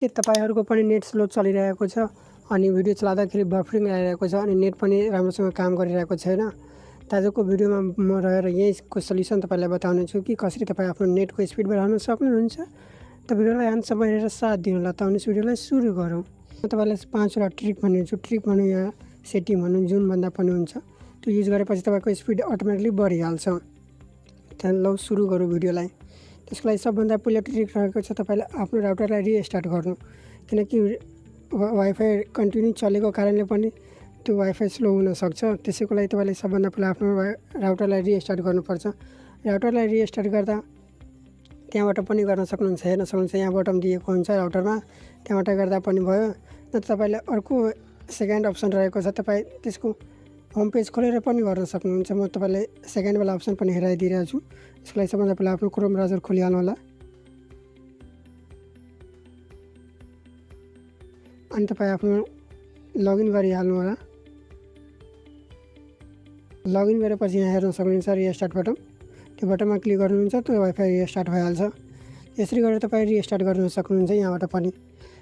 के तपाईहरुको पनि नेट स्लो चलिरहेको छ अनि भिडियो चलाउँदाखेरि बफरिङ आइरहेको छ अनि नेट पनि राम्रोसँग काम गरिरहेको छैन। आजको भिडियोमा म रहेर यसको सल्युसन तपाईलाई बताउने छु कि कसरी तपाई आफ्नो नेटको स्पिड बढाउन सक्नुहुन्छ। त भिडियोलाई अन्तसम्म हेरेर साथ दिनुहोला। त आउनुहोस् भिडियोलाई सुरु गरौँ। म तपाईलाई 5 वटा ट्रिक भन्नेछु। ट्रिक भन्नु यहाँ सेटिङ भन्नु जुन भन्दा पनि हुन्छ। त्यो युज गरेपछि तपाईको स्पिड अटोमेटिकली बढिहाल्छ। त लौ सुरु गरौँ भिडियोलाई। त्यसको लागि सबभन्दा पहिलो ट्रिक रहेको छ तपाईले आफ्नो राउटरलाई रिस्टार्ट गर्नु। किनकि वाइफाई कन्टिन्यू चलेको कारणले पनि त्यो वाइफाई स्लो हुन सक्छ। त्यसैको लागि तपाईले सबभन्दा पहिला आफ्नो राउटरलाई रिस्टार्ट गर्नुपर्छ। राउटरलाई रिस्टार्ट गर्दा त्यहाँबाट पनि गर्न सक्नुहुन्छ, हेर्न सक्नुहुन्छ यहाँ बटन दिएको हुन्छ राउटरमा, त्यहाँबाट गर्दा पनि भयो। नत्र तपाईले अर्को सेकेन्ड अप्सन रहेको छ, तपाई त्यसको होम पेज खोलेर पनि गर्न सक्नुहुन्छ। म तपाईलाई सेकेन्ड वाला अप्सन पनि हेराइदिरहेको छु। यसको लागि सबभन्दा पहिला आफ्नो क्रोम ब्राउजर खोलिहाल्नु होला। अनि तपाई आफ्नो लगइन गरिहाल्नु होला। लगइन गरेपछि यहाँ हेर्न सक्नुहुन्छ रिस्टार्ट बटन, त्यो बटनमा क्लिक गर्नुहुन्छ त्यो वाइफाई रिस्टार्ट भइहाल्छ। यसरी गरेर तपाई रिस्टार्ट गर्न सक्नुहुन्छ यहाँबाट पनि।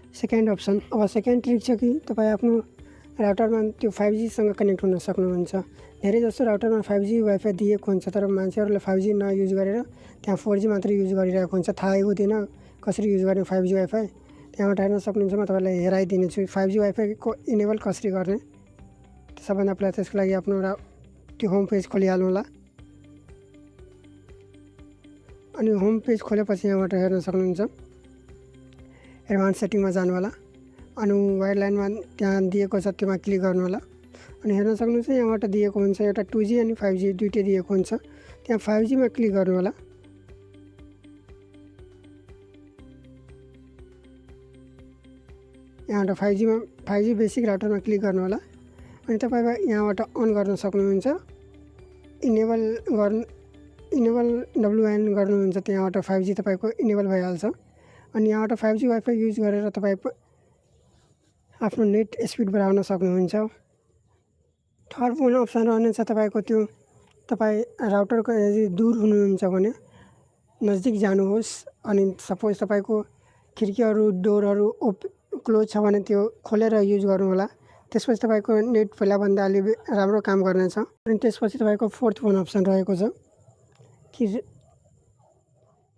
सेकेन्ड अप्सन, अब सेकेन्ड ट्रिक छ कि तपाई आफ्नो राउटरमा त्यो 5G सँग कनेक्ट हुन सक्नुहुन्छ। धेरै जसो राउटरमा 5G वाइफाई दिएको हुन्छ, तर मान्छेहरूले 5G नयुज गरेर त्यहाँ 4G मात्र युज गरिरहेको हुन्छ। थाहै हुँदैन कसरी युज गर्ने 5G वाइफाई। त्यहाँबाट हेर्न सक्नुहुन्छ। म तपाईलाई हेराइदिनेछु 5G वाइफाई को इनेबल कसरी गर्ने। सबभन्दा पहिला त्यसको लागि आफ्नो त्यो होम पेज खोलिहाल्नु होला। अनि होम पेज खोलेपछि यहाँबाट हेर्न सक्नुहुन्छ एडभान्स सेटिङमा जानु होला। अनि वायरलाइनमा त्यहाँ दिएको छ त्यसमा क्लिक गर्नु होला। अनि हेर्न सक्नुहुन्छ यहाँबाट दिएको हुन्छ एउटा 2G अनि 5G दुईटै दिएको हुन्छ। त्यहाँ 5G मा क्लिक गर्नु होला। यहाँबाट 5G बेसिक राउटरमा क्लिक गर्नु होला। अनि तपाई यहाँबाट अन गर्न सक्नुहुन्छ। इनेबल WAN गर्नुहुन्छ, त्यहाँबाट 5G तपाईको इनेबल भइहाल्छ। अनि यहाँबाट 5G वाइफाई युज गरेर तपाई आफ्नो नेट स्पिड बढाउन सक्नुहुन्छ। थर्ड वान अप्सन रहनेछ तपाईको त्यो तपाई राउटरको यदि दूर हुनुहुन्छ भने नजिक जानुहोस्। अनि सपोज तपाईको खिड्कीहरू डोरहरू क्लोज छ भने त्यो खोलेर युज गर्नु होला। त्यसपछि तपाईको नेट पहिलाभन्दा अलि राम्रो काम गर्नेछ। अनि त्यसपछि तपाईको फोर्थ वान अप्सन रहेको छ कि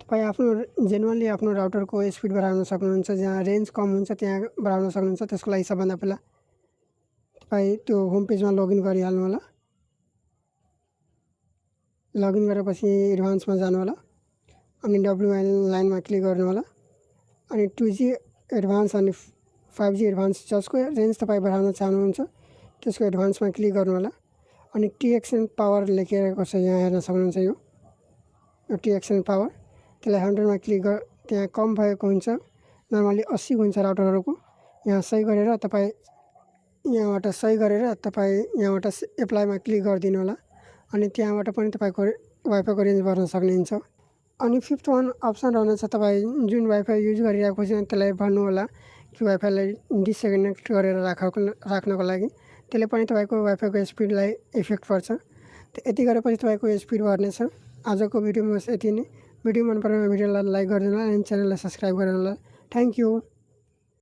तपाई आफ्नो जेन्युइनली आफ्नो राउटरको स्पिड बढाउन सक्नुहुन्छ। जहाँ रेन्ज कम हुन्छ त्यहाँ बढाउन सक्नुहुन्छ। त्यसको लागि सबभन्दा पहिला तपाई त्यो होम पेजमा लगइन गरिहाल्नु होला। लगइन गरेपछि एडभान्समा जानु होला। अनि WAN लाइनमा क्लिक गर्नु होला। अनि 2G एडभान्स अनि 5G एडभान्स जसको रेन्ज तपाई बढाउन चाहनुहुन्छ त्यसको एडभान्समा क्लिक गर्नु होला। अनि TXN पावर लेखिएको छ यहाँ हेर्न सक्नुहुन्छ। यो TXN पावर, त्यसलाई 100 मा क्लिक त्यहाँ कम भएको हुन्छ, नर्मली 80 हुन्छ राउटरहरूको। यहाँ सही गरेर तपाई यहाँबाट एप्लाईमा क्लिक गरिदिनु होला। अनि त्यहाँबाट पनि तपाईको वाइफाईको रेन्ज बढ्न सक्नुहुन्छ। अनि फिफ्थ वान अप्सन रहनेछ तपाई जुन वाइफाई युज गरिरहेको छ त्यसलाई भन्नु होला कि वाइफाईलाई डिसकनेक्ट गरेर राख्नको लागि। त्यसले पनि तपाईको वाइफाईको स्पिडलाई इफेक्ट पर्छ। यति गरेपछि तपाईको स्पिड बढ्नेछ। आजको भिडियोमा बस यति नै। भिडियो मन परेमा भिडियोलाई लाइक गरिदिनु होला अनि च्यानललाई सब्स्क्राइब गर्नु होला। Thank you.